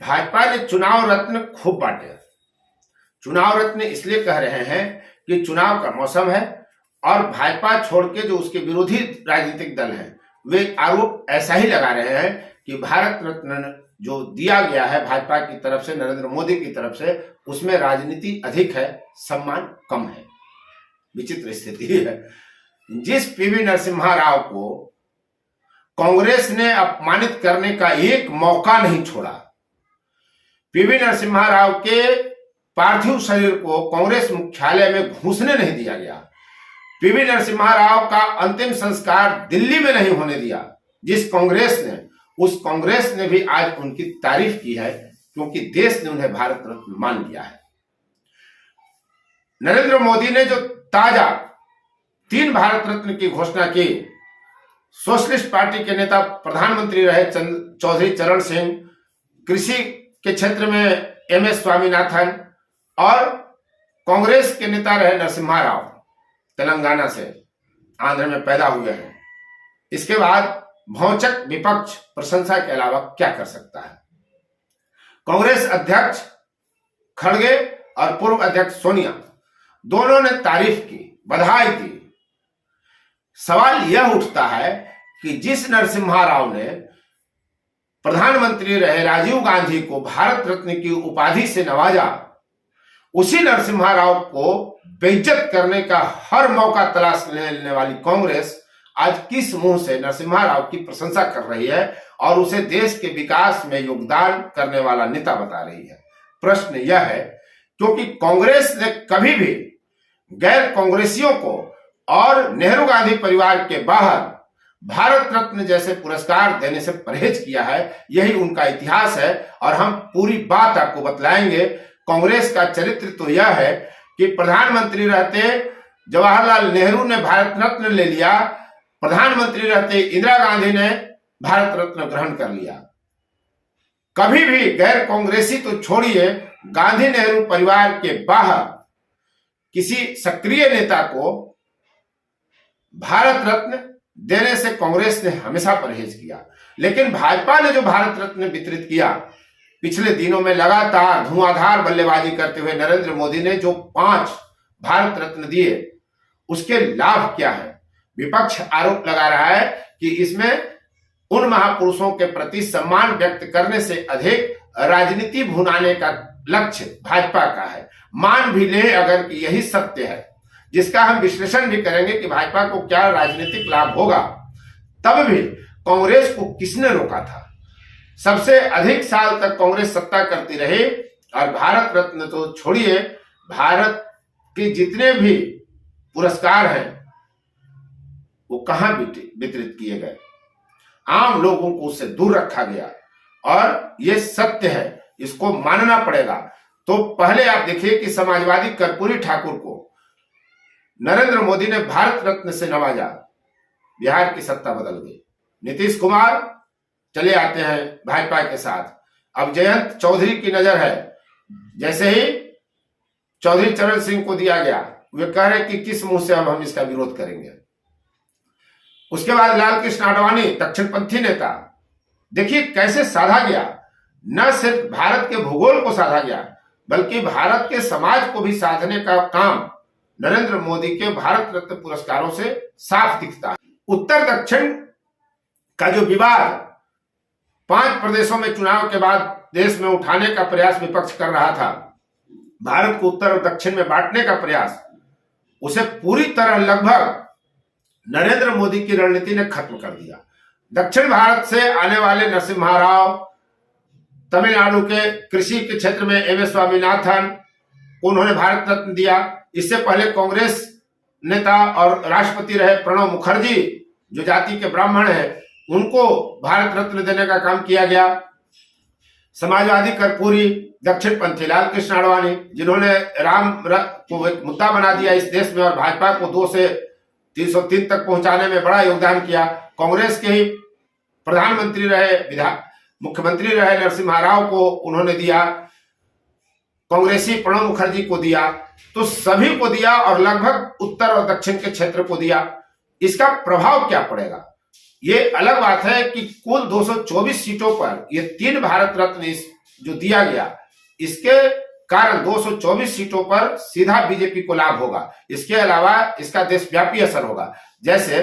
भाजपा ने चुनाव रत्न खूब बांटे। चुनाव रत्न इसलिए कह रहे हैं कि चुनाव का मौसम है और भाजपा छोड़ के जो उसके विरोधी राजनीतिक दल हैं वे आरोप ऐसा ही लगा रहे हैं कि भारत रत्न जो दिया गया है भाजपा की तरफ से, नरेंद्र मोदी की तरफ से, उसमें राजनीति अधिक है, सम्मान कम है। विचित्र स्थिति है। जिस पीवी नरसिम्हा राव को कांग्रेस ने अपमानित करने का एक मौका नहीं छोड़ा, पीवी नरसिम्हा राव के पार्थिव शरीर को कांग्रेस मुख्यालय में घुसने नहीं दिया गया, पीवी नरसिम्हा राव का अंतिम संस्कार दिल्ली में नहीं होने दिया, जिस कांग्रेस ने, उस कांग्रेस ने भी आज उनकी तारीफ की है क्योंकि देश ने उन्हें भारत रत्न मान लिया है। नरेंद्र मोदी ने जो ताजा 3 भारत रत्न की घोषणा की, सोशलिस्ट पार्टी के नेता प्रधानमंत्री रहे चौधरी चरण सिंह, कृषि के क्षेत्र में MS स्वामीनाथन और कांग्रेस के नेता रहे नरसिम्हा राव, तेलंगाना से, आंध्र में पैदा हुए हैं। इसके बाद भौचक विपक्ष प्रशंसा के अलावा क्या कर सकता है। कांग्रेस अध्यक्ष खड़गे और पूर्व अध्यक्ष सोनिया दोनों ने तारीफ की, बधाई दी। सवाल यह उठता है कि जिस नरसिम्हा राव ने प्रधानमंत्री रहे राजीव गांधी को भारत रत्न की उपाधि से नवाजा, उसी नरसिम्हा राव को बेइज्जत करने का हर मौका तलाश लेने वाली कांग्रेस आज किस मुंह से नरसिम्हा राव की प्रशंसा कर रही है और उसे देश के विकास में योगदान करने वाला नेता बता रही है। प्रश्न यह है क्योंकि कांग्रेस ने कभी भी गैर कांग्रेसियों को और नेहरू गांधी परिवार के बाहर भारत रत्न जैसे पुरस्कार देने से परहेज किया है। यही उनका इतिहास है और हम पूरी बात आपको बतलाएंगे। कांग्रेस का चरित्र तो यह है कि प्रधानमंत्री रहते जवाहरलाल नेहरू ने भारत रत्न ले लिया, प्रधानमंत्री रहते इंदिरा गांधी ने भारत रत्न ग्रहण कर लिया। कभी भी गैर कांग्रेसी तो छोड़िए, गांधी नेहरू परिवार के बाहर किसी सक्रिय नेता को भारत रत्न देने से कांग्रेस ने हमेशा परहेज किया। लेकिन भाजपा ने जो भारत रत्न वितरित किया, पिछले दिनों में लगातार धुआंधार बल्लेबाजी करते हुए नरेंद्र मोदी ने जो 5 भारत रत्न दिए, उसके लाभ क्या है। विपक्ष आरोप लगा रहा है कि इसमें उन महापुरुषों के प्रति सम्मान व्यक्त करने से अधिक राजनीति भुनाने का लक्ष्य भाजपा का है। मान भी ले अगर कि यही सत्य है, जिसका हम विश्लेषण भी करेंगे कि भाजपा को क्या राजनीतिक लाभ होगा, तब भी कांग्रेस को किसने रोका था। सबसे अधिक साल तक कांग्रेस सत्ता करती रही और भारत रत्न तो छोड़िए, भारत के जितने भी पुरस्कार हैं वो कहां वितरित किए गए, आम लोगों को उससे दूर रखा गया और ये सत्य है, इसको मानना पड़ेगा। तो पहले आप देखिए कि समाजवादी कर्पूरी ठाकुर को नरेंद्र मोदी ने भारत रत्न से नवाजा, बिहार की सत्ता बदल गई। नीतीश कुमार चले आते हैं भाजपा के साथ। अब जयंत चौधरी की नजर है, जैसे ही चौधरी चरण सिंह को दिया गया, वे कह रहे कि किस मुंह से अब हम इसका विरोध करेंगे। उसके बाद लाल कृष्ण आडवाणी, दक्षिणपंथी नेता, देखिए कैसे साधा गया। न सिर्फ भारत के भूगोल को साधा गया, बल्कि भारत के समाज को भी साधने का काम नरेंद्र मोदी के भारत रत्न पुरस्कारों से साफ दिखता है। उत्तर दक्षिण का जो विवाद 5 प्रदेशों में चुनाव के बाद देश में उठाने का प्रयास विपक्ष कर रहा था, भारत को उत्तर और दक्षिण में बांटने का प्रयास, उसे पूरी तरह लगभग नरेंद्र मोदी की रणनीति ने खत्म कर दिया। दक्षिण भारत से आने वाले नरसिम्हा राव, तमिलनाडु के कृषि के क्षेत्र में MS स्वामीनाथन को उन्होंने भारत रत्न दिया। इससे पहले कांग्रेस नेता और राष्ट्रपति रहे प्रणब मुखर्जी, जो जाति के ब्राह्मण हैं, उनको भारत रत्न देने का काम किया गया। समाजवादी कर्पूरी, दक्षिणपंथी लाल कृष्ण आडवाणी, जिन्होंने राम को एक मुद्दा बना दिया इस देश में और भाजपा को 2 से 303 तक पहुंचाने में बड़ा योगदान किया। कांग्रेस के ही प्रधानमंत्री रहे, मुख्यमंत्री रहे नरसिम्हा राव को उन्होंने दिया, कांग्रेसी प्रणब मुखर्जी को दिया, तो सभी को दिया और लगभग उत्तर और दक्षिण के क्षेत्र को दिया। इसका प्रभाव क्या पड़ेगा? ये अलग बात है कि कुल 224 सीटों पर ये 3 भारत रत्न इस जो दिया गया, इसके कारण 224 सीटों पर सीधा बीजेपी को लाभ होगा। इसके अलावा इसका देशव्यापी असर होगा। जैसे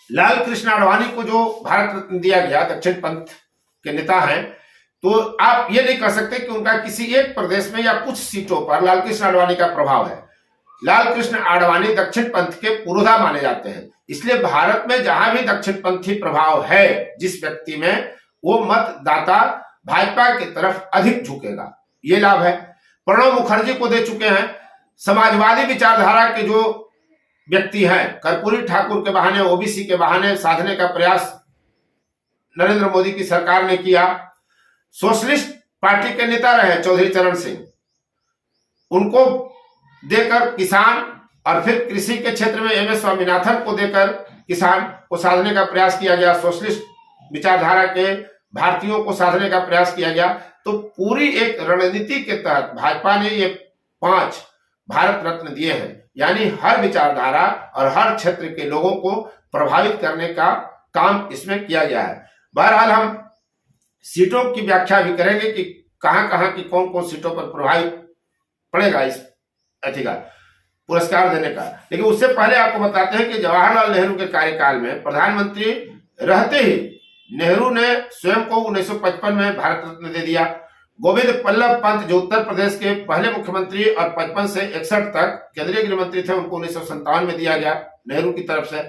लाल कृष्ण आडवाणी को जो भारत रत्न दिया गया, दक्षिण पंथ के नेता हैं, तो आप ये नहीं कह सकते कि उनका किसी एक प्रदेश में या कुछ सीटों पर लाल कृष्ण आडवाणी का प्रभाव है। लाल कृष्ण आडवाणी दक्षिण पंथ के पुरोधा माने जाते हैं, इसलिए भारत में जहां भी दक्षिण पंथी प्रभाव है जिस व्यक्ति में, वो मतदाता भाजपा की तरफ अधिक झुकेगा। ये लाभ है। प्रणब मुखर्जी को दे चुके हैं। समाजवादी विचारधारा के जो व्यक्ति हैं, कर्पूरी ठाकुर के बहाने, ओबीसी के बहाने साधने का प्रयास नरेंद्र मोदी की सरकार ने किया। सोशलिस्ट पार्टी के नेता रहे चौधरी चरण सिंह, उनको देकर किसान, और फिर कृषि के क्षेत्र में एम एस स्वामीनाथन को देकर किसान को साधने का प्रयास किया गया। सोशलिस्ट विचारधारा के भारतीयों को साधने का प्रयास किया गया। तो पूरी एक रणनीति के तहत भाजपा ने ये 5 भारत रत्न दिए हैं, यानी हर विचारधारा और हर क्षेत्र के लोगों को प्रभावित करने का काम इसमें किया गया है। बहरहाल हम सीटों की व्याख्या भी करेंगे कि कहां कहां की कौन कौन सीटों पर प्रभावित पड़ेगा इस अथिका पुरस्कार देने का। लेकिन उससे पहले आपको बताते हैं कि जवाहरलाल नेहरू के कार्यकाल में प्रधानमंत्री रहते ही नेहरू ने स्वयं को 1955 में भारत रत्न दे दिया। गोविंद बल्लभ पंत जो उत्तर प्रदेश के पहले मुख्यमंत्री और 55 से 61 तक केंद्रीय गृह मंत्री थे, उनको 1957 में दिया गया नेहरू की तरफ से।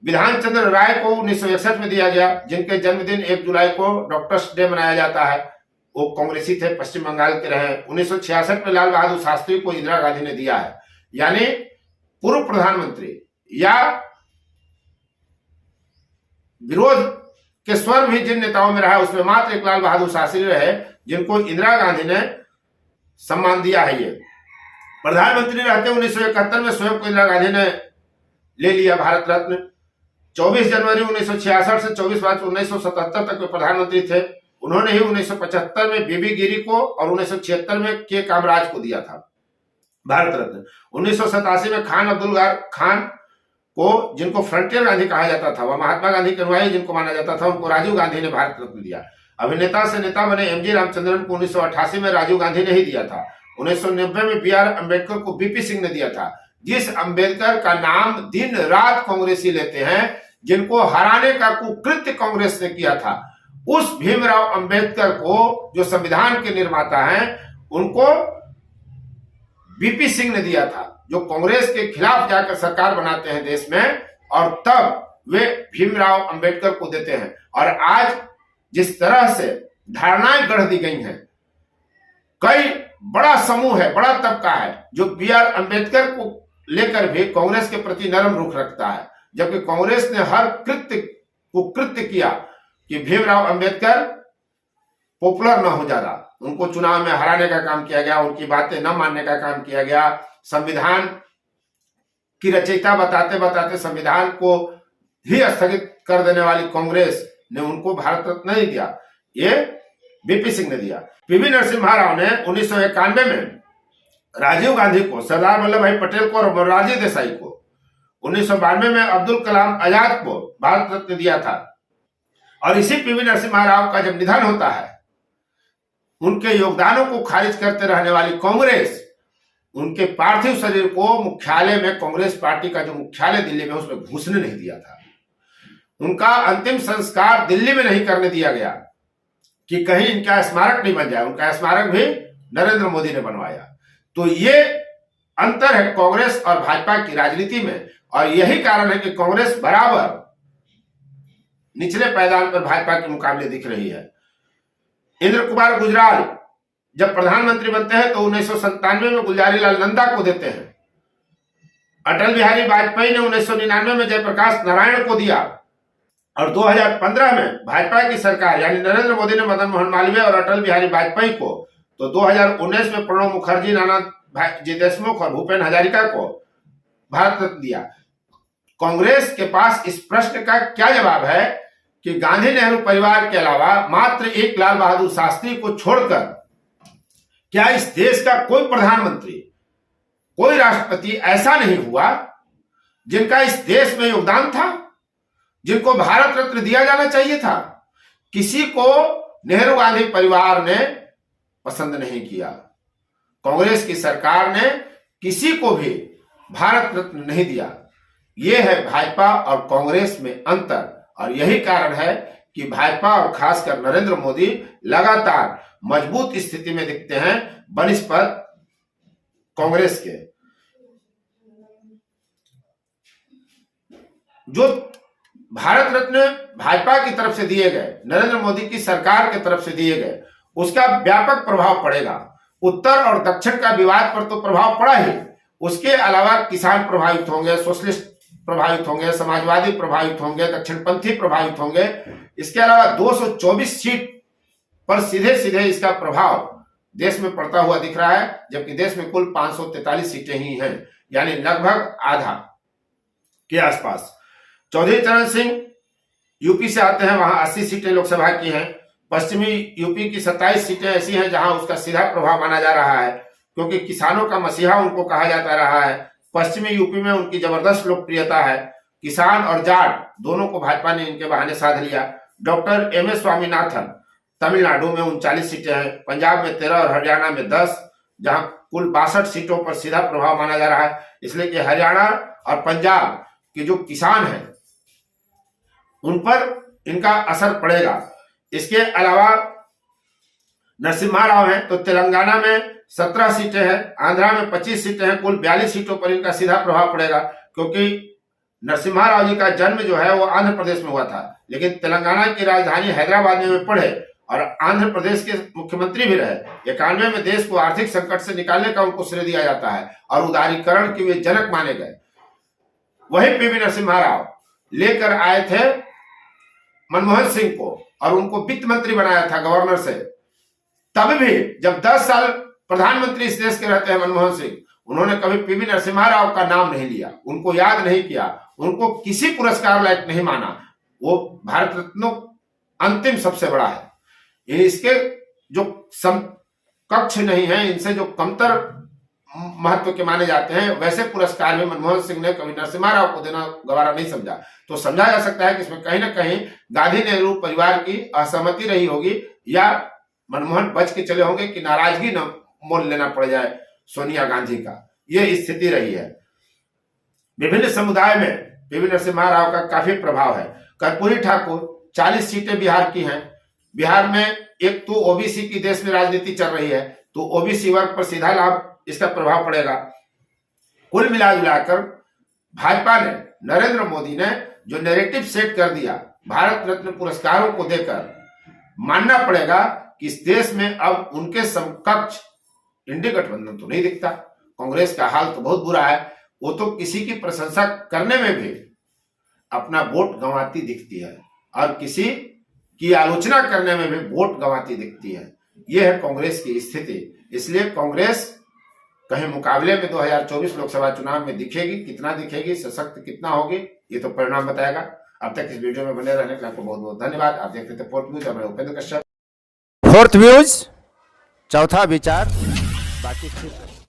विधान चंद्र राय को 1961 में दिया गया, जिनके जन्मदिन 1 जुलाई को डॉक्टर्स डे मनाया जाता है। वो कांग्रेसी थे, पश्चिम बंगाल के रहे। 1966 में लाल बहादुर शास्त्री को इंदिरा गांधी ने दिया है। यानी पूर्व प्रधानमंत्री या विरोध के स्वर भी जिन नेताओं में रहा, उसमें मात्र एक लाल बहादुर शास्त्री रहे जिनको इंदिरा गांधी ने सम्मान दिया है। ये प्रधानमंत्री रहते 1971 में स्वयं को इंदिरा गांधी ने ले लिया भारत रत्न। 24 जनवरी 1966 से 24 मार्च 1977 तक वे प्रधानमंत्री थे। उन्होंने ही 1975 में बीबी गिरी को और 1976 में के कामराज को दिया था भारत रत्न। 1987 में खान अब्दुल खान को, जिनको फ्रंटियर गांधी कहा जाता था, वह महात्मा गांधी के अनुयायी जिनको माना जाता था, उनको राजीव गांधी ने भारत रत्न दिया। अभिनेता से नेता बने एमजी रामचंद्रन को 1988 में राजीव गांधी ने ही दिया था। 1990 में बीआर अम्बेडकर को बीपी सिंह ने दिया था। जिस अम्बेडकर का नाम दिन रात कांग्रेसी लेते हैं, जिनको हराने का कुकृत्य कांग्रेस ने किया था, उस भीमराव अंबेडकर को, जो संविधान के निर्माता हैं, उनको बीपी सिंह ने दिया था, जो कांग्रेस के खिलाफ जाकर सरकार बनाते हैं देश में, और तब वे भीमराव अंबेडकर को देते हैं। और आज जिस तरह से धारणाएं गढ़ दी गई हैं, कई बड़ा समूह है, बड़ा तबका है जो बीआर अंबेडकर को लेकर भी कांग्रेस के प्रति नरम रुख रखता है, जबकि कांग्रेस ने हर कृत्य किया कि भीमराव अंबेडकर पॉपुलर न हो ज्यादा, उनको चुनाव में हराने का काम किया गया, उनकी बातें न मानने का काम किया गया। संविधान की रचयिता बताते बताते संविधान को ही स्थगित कर देने वाली कांग्रेस ने उनको भारत रत्न नहीं दिया, ये बीपी सिंह ने दिया। पीवी नरसिम्हा राव ने 1991 में राजीव गांधी को, सरदार वल्लभ भाई पटेल को और मोरारजी देसाई को, 1992 में अब्दुल कलाम आजाद को भारत रत्न दिया था। और इसी पीवी नरसिम्हा राव का जब निधन होता है, उनके योगदानों को खारिज करते रहने वाली कांग्रेस उनके पार्थिव शरीर को मुख्यालय में, कांग्रेस पार्टी का जो मुख्यालय दिल्ली में, उसमें घुसने नहीं दिया था। उनका अंतिम संस्कार दिल्ली में नहीं करने दिया गया कि कहीं इनका स्मारक नहीं बन जाए। उनका स्मारक भी नरेंद्र मोदी ने बनवाया। तो ये अंतर है कांग्रेस और भाजपा की राजनीति में, और यही कारण है कि कांग्रेस बराबर निचले पायदान पर भाजपा के मुकाबले दिख रही है। इंद्र कुमार गुजराल जब प्रधानमंत्री बनते हैं तो 1997 में गुलजारीलाल नंदा को देते हैं। अटल बिहारी वाजपेयी ने 1999 में जयप्रकाश नारायण को दिया, और 2015 में भाजपा की सरकार यानी नरेंद्र मोदी ने मदन मोहन मालवीय और अटल बिहारी वाजपेयी को, तो 2019 में प्रणब मुखर्जी, नानाजी देशमुख और भूपेन हजारिका को भारत रत्न दिया। कांग्रेस के पास इस प्रश्न का क्या जवाब है कि गांधी नेहरू परिवार के अलावा मात्र एक लाल बहादुर शास्त्री को छोड़कर क्या इस देश का कोई प्रधानमंत्री, कोई राष्ट्रपति ऐसा नहीं हुआ जिनका इस देश में योगदान था, जिनको भारत रत्न दिया जाना चाहिए था? किसी को नेहरू गांधी परिवार ने पसंद नहीं किया। कांग्रेस की सरकार ने किसी को भी भारत रत्न नहीं दिया। यह है भाजपा और कांग्रेस में अंतर, और यही कारण है कि भाजपा और खासकर नरेंद्र मोदी लगातार मजबूत स्थिति में दिखते हैं बनिस्पत कांग्रेस के। जो भारत रत्न भाजपा की तरफ से दिए गए, नरेंद्र मोदी की सरकार की तरफ से दिए गए, उसका व्यापक प्रभाव पड़ेगा। उत्तर और दक्षिण का विवाद पर तो प्रभाव पड़ा ही, उसके अलावा किसान प्रभावित होंगे, सोशलिस्ट प्रभावित होंगे, समाजवादी प्रभावित होंगे, दक्षिणपंथी प्रभावित होंगे। इसके अलावा 224 सीट पर सीधे सीधे इसका प्रभाव देश में पड़ता हुआ दिख रहा है, जबकि देश में कुल 543 सीटें ही हैं, यानी लगभग आधा के आसपास। चौधरी चरण सिंह यूपी से आते हैं, वहां 80 सीटें लोकसभा की हैं। पश्चिमी यूपी की 27 सीटें ऐसी हैं जहां उसका सीधा प्रभाव माना जा रहा है, क्योंकि किसानों का मसीहा उनको कहा जाता रहा है। पश्चिमी यूपी में उनकी जबरदस्त लोकप्रियता है। किसान और जाट दोनों को भाजपा ने इनके बहाने साध लिया। Doctor M S Swaminathan, Tamil Nadu में 39 सीटें हैं, पंजाब में 13 और हरियाणा में 10, जहां कुल 62 सीटों पर सीधा प्रभाव माना जा रहा है। इसलिए कि हरियाणा और पंजाब के जो किसान हैं उन पर इनका असर पड़ेगा। इसके अलावा नरसिम्हा राव हैं, तो तेलंगाना में 17 सीटें हैं, आंध्रा में 25 सीटें हैं, कुल 42 सीटों पर इनका सीधा प्रभाव पड़ेगा। क्योंकि नरसिम्हा राव जी का जन्म जो है वो आंध्र प्रदेश में हुआ था, लेकिन तेलंगाना की राजधानी हैदराबाद में पढ़े और आंध्र प्रदेश के मुख्यमंत्री भी रहे। 91 में देश को आर्थिक संकट से निकालने का उनको श्रेय दिया जाता है और उदारीकरण के वे जनक माने गए। वही पीवी नरसिम्हा राव लेकर आए थे मनमोहन सिंह को और उनको वित्त मंत्री बनाया था गवर्नर से। तब भी जब 10 साल प्रधानमंत्री इस देश के रहते हैं मनमोहन सिंह, उन्होंने कभी पीवी नरसिम्हा राव का नाम नहीं लिया, उनको याद नहीं किया, उनको किसी पुरस्कार लायक नहीं माना। वो भारत रत्न अंतिम सबसे बड़ा है। इसके जो समकक्ष नहीं है, इनसे जो कमतर महत्व के माने जाते हैं, वैसे पुरस्कार में मनमोहन सिंह ने कभी नरसिम्हा राव को देना गवारा नहीं समझा। तो समझा जा सकता है कि इसमें कहीं ना कहीं गांधी नेहरू परिवार की असहमति रही होगी, या मनमोहन बच के चले होंगे कि नाराजगी न मोल लेना पड़ जाए सोनिया गांधी का। यह स्थिति रही है। विभिन्न समुदाय में पीवी नरसिम्हा राव का काफी प्रभाव है। कर्पूरी ठाकुर 40 सीटें बिहार की हैं। बिहार में एक तो ओबीसी की देश में राजनीति चल रही है, तो ओबीसी वर्ग पर सीधा लाभ इसका प्रभाव पड़ेगा। कुल मिलाकर भाजपा ने, नरेंद्र मोदी ने जो नैरेटिव सेट कर दिया भारत रत्न पुरस्कारों को देकर, मानना पड़ेगा कि इस देश में अब उनके समकक्ष इंडी गठबंधन तो नहीं दिखता। कांग्रेस का हाल तो बहुत बुरा है। वो तो किसी की प्रशंसा करने में भी अपना वोट गंवाती दिखती है और किसी की आलोचना करने में भी वोट गंवाती दिखती है। यह है कांग्रेस की स्थिति। इसलिए कांग्रेस कहीं मुकाबले में 2024 लोकसभा चुनाव में दिखेगी, कितना दिखेगी, सशक्त कितना होगी, ये तो परिणाम बताएगा। अब तक इस वीडियो में बने रहने के लिए आपको बहुत बहुत धन्यवाद। आप देखते थे फोर्थ व्यूज और मैं उपेंद्र कश्यप। फोर्थ व्यूज, चौथा विचार, बाकी